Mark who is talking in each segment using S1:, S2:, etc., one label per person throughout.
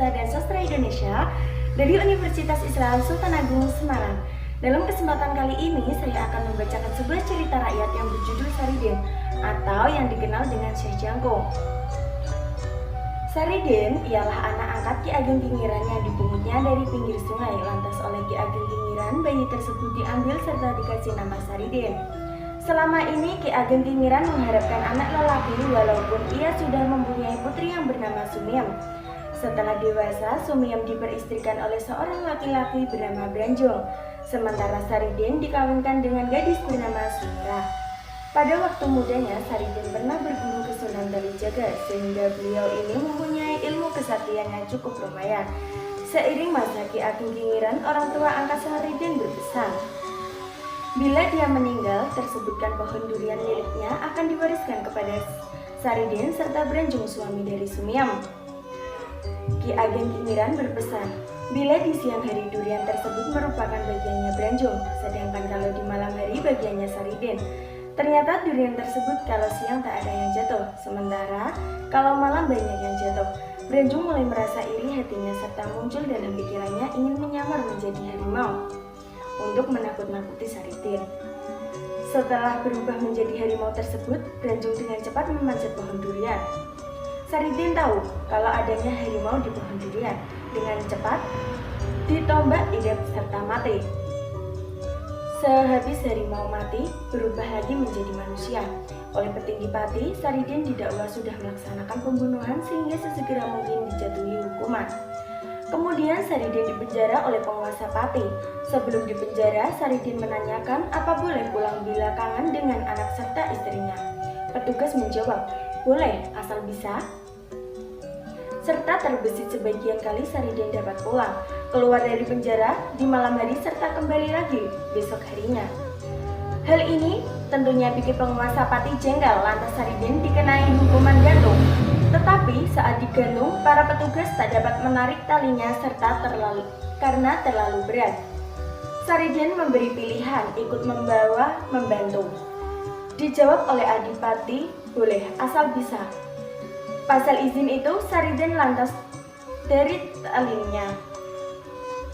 S1: Bahasa dan Sastra Indonesia dari Universitas Islam Sultan Agung Semarang. Dalam kesempatan kali ini saya akan membacakan sebuah cerita rakyat yang berjudul Saridin atau yang dikenal dengan Syekh Jangkung. Saridin ialah anak angkat Ki Ageng Kingiran yang dipungutnya dari pinggir sungai. Lantas oleh Ki Ageng Kingiran, bayi tersebut diambil serta dikasih nama Saridin. Selama ini Ki Ageng Kingiran mengharapkan anak lelaki walaupun ia sudah mempunyai putri yang bernama Sumiem. Setelah dewasa, Sumiem diperistrikan oleh seorang laki-laki bernama Branjong. Sementara Saridin dikawinkan dengan gadis bernama Sutra. Pada waktu mudanya, Saridin pernah berguru ke Sunan Kalijaga sehingga beliau ini mempunyai ilmu kesaktian yang cukup lumayan. Seiring masa Ki Ageng Kingiran, orang tua angkat Saridin berpesan, bila dia meninggal, tersebutkan pohon durian miliknya akan diwariskan kepada Saridin serta Branjong suami dari Sumiem. Ki Ageng Kingiran berpesan, bila di siang hari durian tersebut merupakan bagiannya Branjong, sedangkan kalau di malam hari bagiannya Saridin. Ternyata durian tersebut kalau siang tak ada yang jatuh, sementara kalau malam banyak yang jatuh. Branjong mulai merasa iri hatinya serta muncul dalam pikirannya ingin menyamar menjadi harimau untuk menakut-nakuti Saridin. Setelah berubah menjadi harimau tersebut, Branjong dengan cepat memanjat pohon durian. Saridin tahu kalau adanya harimau di pohon durian. Dengan cepat ditombak idap serta mati. Sehabis harimau mati, berubah lagi menjadi manusia. Oleh petinggi Pati, Saridin didakwa sudah melaksanakan pembunuhan sehingga sesegera mungkin dijatuhi hukuman. Kemudian Saridin dipenjara oleh penguasa Pati. Sebelum dipenjara, Saridin menanyakan apa boleh pulang belakangan dengan anak serta istrinya. Petugas menjawab, boleh asal bisa. Serta terbesit sebagian kali Saridin dapat pulang, keluar dari penjara di malam hari serta kembali lagi besok harinya. Hal ini tentunya bikin penguasa Pati jengkel, lantas Saridin dikenai hukuman gantung. Tetapi saat digantung, para petugas tak dapat menarik talinya serta karena terlalu berat. Saridin memberi pilihan ikut membantu. Dijawab oleh Adipati, boleh asal bisa. Pasal izin itu, Saridin lantas dari talinya.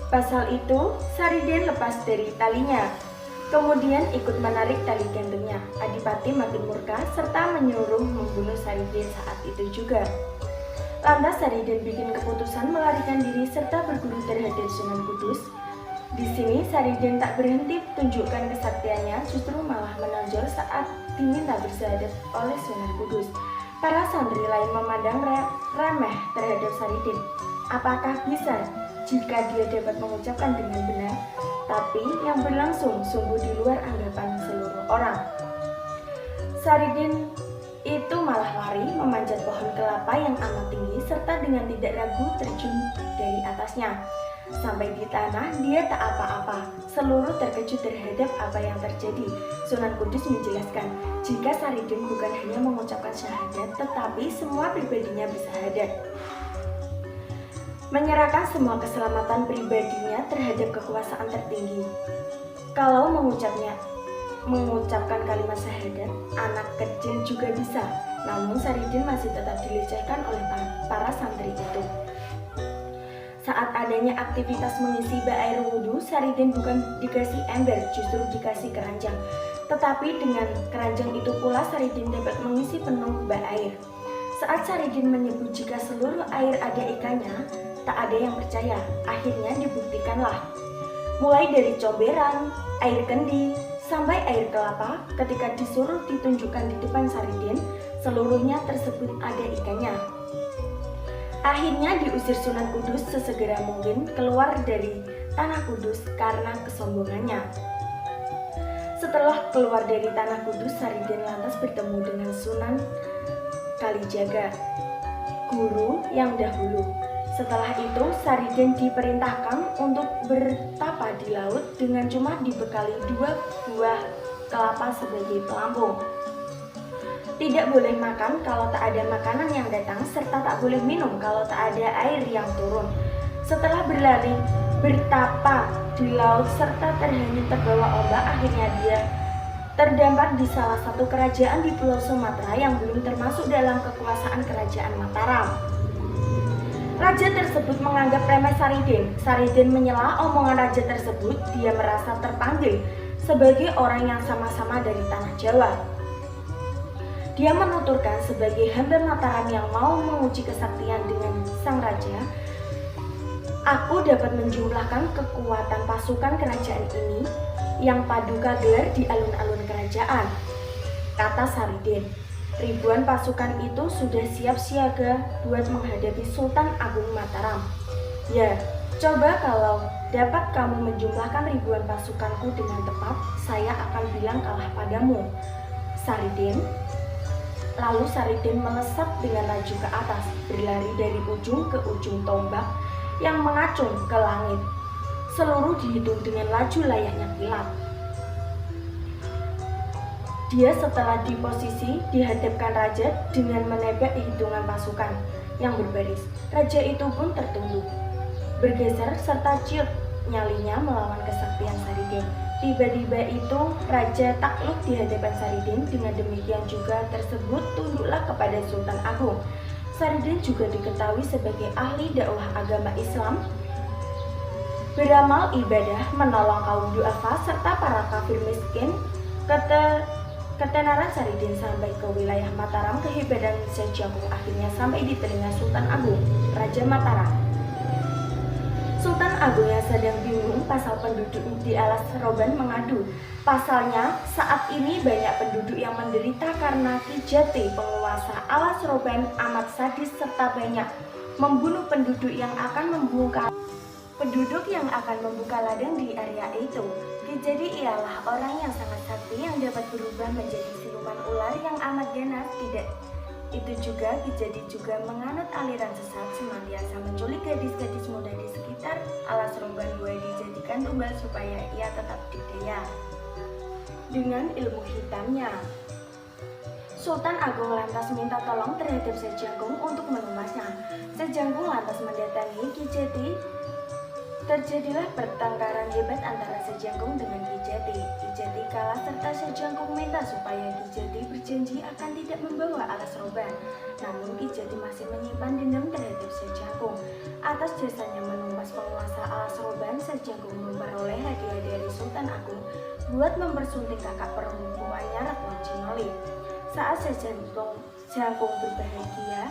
S1: Pasal itu, Saridin lepas dari talinya. Kemudian ikut menarik tali gantungnya. Adipati makin murka serta menyuruh membunuh Saridin saat itu juga. Lantas Saridin bikin keputusan melarikan diri serta berguru terhadap Sunan Kudus. Di sini Saridin tak berhenti tunjukkan kesaktiannya, justru malah menonjol saat diminta bersahadat oleh Sunan Kudus. Para santri lain memandang remeh terhadap Saridin. Apakah bisa jika dia dapat mengucapkan dengan benar? Tapi yang berlangsung sungguh di luar anggapan seluruh orang. Saridin itu malah lari memanjat pohon kelapa yang amat tinggi serta dengan tidak ragu terjun dari atasnya. Sampai di tanah dia tak apa-apa, seluruh terkejut terhadap apa yang terjadi. Sunan Kudus menjelaskan, jika Saridin bukan hanya mengucapkan syahadat, tetapi semua pribadinya bersahadat. Menyerahkan semua keselamatan pribadinya terhadap kekuasaan tertinggi. Kalau mengucapkan kalimat syahadat, anak kecil juga bisa. Namun Saridin masih tetap dilecehkan oleh para santri itu. Saat adanya aktivitas mengisi bak air wudhu, Saridin bukan dikasih ember, justru dikasih keranjang. Tetapi dengan keranjang itu pula Saridin dapat mengisi penuh bak air. Saat Saridin menyebut jika seluruh air ada ikannya, tak ada yang percaya. Akhirnya dibuktikanlah. Mulai dari comberan, air kendi, sampai air kelapa, ketika disuruh ditunjukkan di depan Saridin, seluruhnya tersebut ada ikannya. Akhirnya diusir Sunan Kudus sesegera mungkin keluar dari tanah Kudus karena kesombongannya. Setelah keluar dari tanah Kudus, Saridin lantas bertemu dengan Sunan Kalijaga, guru yang dahulu. Setelah itu, Saridin diperintahkan untuk bertapa di laut dengan cuma dibekali 2 buah kelapa sebagai pelampung. Tidak boleh makan kalau tak ada makanan yang datang, serta tak boleh minum kalau tak ada air yang turun. Setelah bertapa di laut serta terhanyut terbawa ombak, akhirnya dia terdampar di salah satu kerajaan di Pulau Sumatera yang belum termasuk dalam kekuasaan kerajaan Mataram. Raja tersebut menganggap remeh Saridin. Saridin menyela omongan raja tersebut. Dia merasa terpanggil sebagai orang yang sama-sama dari tanah Jawa. Dia menuturkan sebagai hamba Mataram yang mau menguji kesaktian dengan sang raja, aku dapat menjumlahkan kekuatan pasukan kerajaan ini yang paduka gelar di alun-alun kerajaan, kata Saridin. Ribuan pasukan itu sudah siap siaga buat menghadapi Sultan Agung Mataram. Ya, coba kalau dapat kamu menjumlahkan ribuan pasukanku dengan tepat, saya akan bilang kalah padamu, Saridin. Lalu Saridin melesat dengan laju ke atas, berlari dari ujung ke ujung tombak yang mengacung ke langit. Seluruh dihitung dengan laju layaknya kilat. Dia setelah di posisi dihadapkan raja dengan menebak hitungan pasukan yang berbaris. Raja itu pun tertunduk, bergeser serta ciut nyalinya melawan kesaktian Saridin. Tiba-tiba itu raja takluk di hadapan Saridin. Dengan demikian juga tersebut tunduklah kepada Sultan Agung. Saridin juga diketahui sebagai ahli dakwah agama Islam, beramal ibadah, menolong kaum duafa serta para kafir miskin. Ketenaran Saridin sampai ke wilayah Mataram. Kehebatan Sejangkung akhirnya sampai di telinga Sultan Agung, Raja Mataram. Sultan Agung yang sedang bingung pasal penduduk di Alas Roban mengadu. Pasalnya, saat ini banyak penduduk yang menderita karena Ki Jati, penguasa Alas Roban, amat sadis serta banyak membunuh penduduk yang akan membuka ladang di area itu. Ki Jati ialah orang yang sangat sakti yang dapat berubah menjadi siluman ular yang amat ganas. Tidak itu juga, Ki Jati juga menganut aliran sesat, senantiasa menculik gadis-gadis muda di sekitar Alas Roban boleh dijadikan tumbal supaya ia tetap didaya dengan ilmu hitamnya. Sultan Agung lantas minta tolong terhadap Sejangkung untuk menumbasnya. Sejangkung lantas mendatangi Ki Jati. Terjadilah pertengkaran hebat antara Sejangkung dengan Ki Jati. Ki Jati kalah serta Sejangkung minta supaya Ki Jati berjanji akan tidak membawa Alas Roban. Namun Ki Jati masih menyimpan dendam terhadap Sejangkung. Atas jasanya menumpas penguasa Alas Roban, Sejangkung memperoleh hadiah dari Sultan Agung buat mempersunting kakak perempuannya Retno Cinoli. Saat Sejangkung berbahagia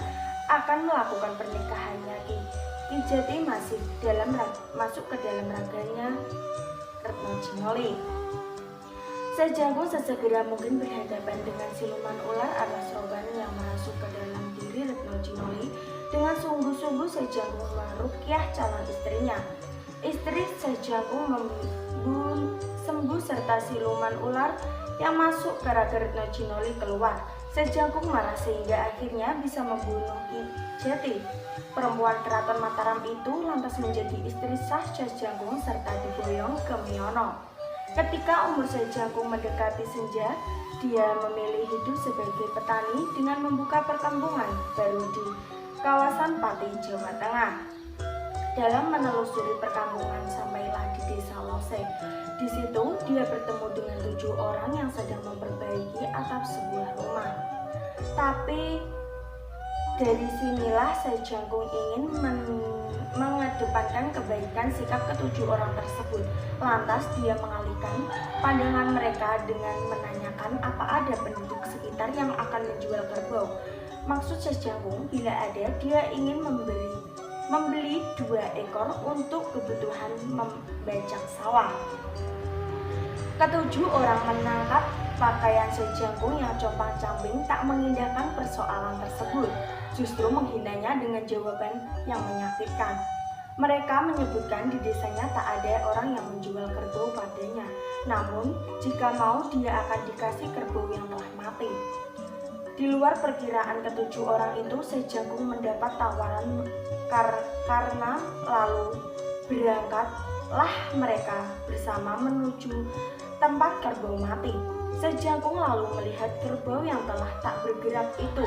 S1: akan melakukan pernikahannya, Ki Jati masih masuk ke dalam raganya Retno Cinoli. Sejangkung sesegera mungkin berhadapan dengan siluman ular Alas Roban yang masuk ke dalam diri Retno Cinoli. Dengan sungguh-sungguh Sejangkung meruqyah calon istrinya. Istri Sejangkung sembuh serta siluman ular yang masuk ke raga Retno Cinoli keluar. Sejangkung marah sehingga akhirnya bisa membunuh Ki Jati. Perempuan keraton Mataram itu lantas menjadi istri sah Sejangkung serta diboyong ke Miono. Ketika umur Sejangkung mendekati senja, dia memilih hidup sebagai petani dengan membuka perkampungan baru di kawasan Pati, Jawa Tengah. Dalam menelusuri perkampungan sampailah di desa Lose. Di situ dia bertemu dengan 7 orang yang sedang memperbaiki atap sebuah rumah. Tapi dari sinilah Sejangkung ingin mengedepankan kebaikan sikap ke-7 orang tersebut. Lantas dia mengalihkan pandangan mereka dengan menanyakan apa ada penduduk sekitar yang akan menjual kerbau. Maksud Sejangkung bila ada, dia ingin membeli 2 ekor untuk kebutuhan membajak sawah. Ke-7 orang menangkap pakaian Sejangkung yang compang-camping tak mengindahkan persoalan tersebut, justru menghinanya dengan jawaban yang menyakitkan. Mereka menyebutkan di desanya tak ada orang yang menjual kerbau padanya, namun jika mau dia akan dikasih kerbau yang telah mati. Di luar perkiraan ke-7 orang itu, Sejangkung mendapat tawaran karena lalu berangkatlah mereka bersama menuju tempat kerbau mati. Sejangkung lalu melihat kerbau yang telah tak bergerak itu.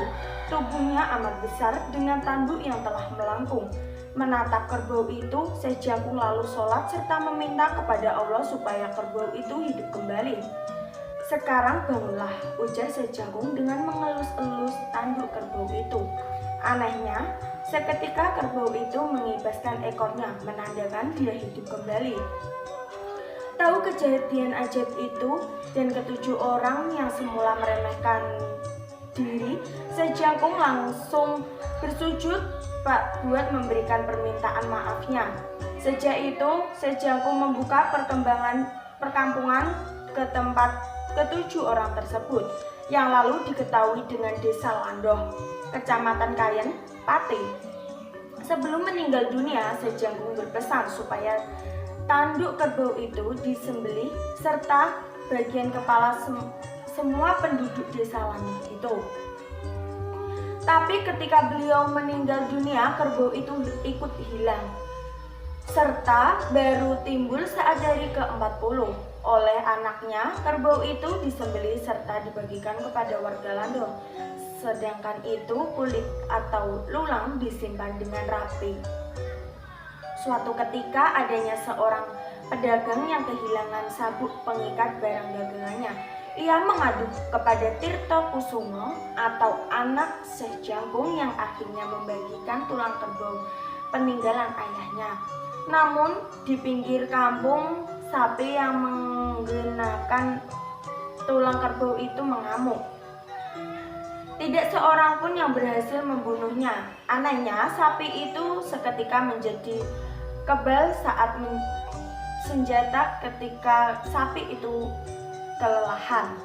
S1: Tubuhnya amat besar dengan tanduk yang telah melengkung. Menatap kerbau itu, Sejangkung lalu sholat serta meminta kepada Allah supaya kerbau itu hidup kembali. Sekarang bangunlah, ujar Sejangkung dengan mengelus-elus tanduk kerbau itu. Anehnya, Seketika kerbau itu mengibaskan ekornya, menandakan dia hidup kembali. Tahu kejadian ajaib itu dan ketujuh orang yang semula meremehkan diri, Sejangkung langsung bersujud buat memberikan permintaan maafnya. Sejak itu, Sejangkung membuka perkampungan ke tempat ketujuh orang tersebut, yang lalu diketahui dengan Desa Landoh, Kecamatan Kayen, Pati. Sebelum meninggal dunia, Sejangkung berpesan supaya tanduk kerbau itu disembelih serta bagian kepala semua penduduk Desa Landoh itu. Tapi ketika beliau meninggal dunia, kerbau itu ikut hilang, serta baru timbul saat hari ke-40. Oleh anaknya, kerbau itu disembelih serta dibagikan kepada warga Landoh. Sedangkan itu kulit atau lulang disimpan dengan rapi. Suatu ketika adanya seorang pedagang yang kehilangan sabuk pengikat barang dagangannya. Ia mengadu kepada Tirto Kusumo atau anak Sejangkung yang akhirnya membagikan tulang kerbau peninggalan ayahnya. Namun di pinggir kampung, sapi yang menggunakan tulang kerbau itu mengamuk. Tidak seorang pun yang berhasil membunuhnya. Anehnya, sapi itu seketika menjadi kebal saat senjata ketika sapi itu kelelahan.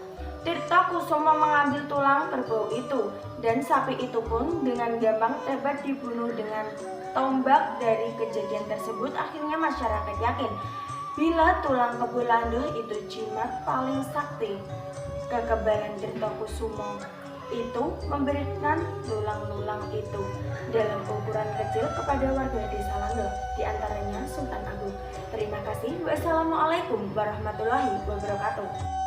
S1: Tirto Kusumo mengambil tulang kerbau itu dan sapi itu pun dengan gampang dapat dibunuh dengan tombak. Dari kejadian tersebut akhirnya masyarakat yakin bila tulang kerbau Landoh itu jimat paling sakti. Kekebalan Tirto Kusumo itu memberikan tulang-tulang itu dalam ukuran kecil kepada warga Desa Landoh, diantaranya Sultan Agung. Terima kasih. Wassalamualaikum warahmatullahi wabarakatuh.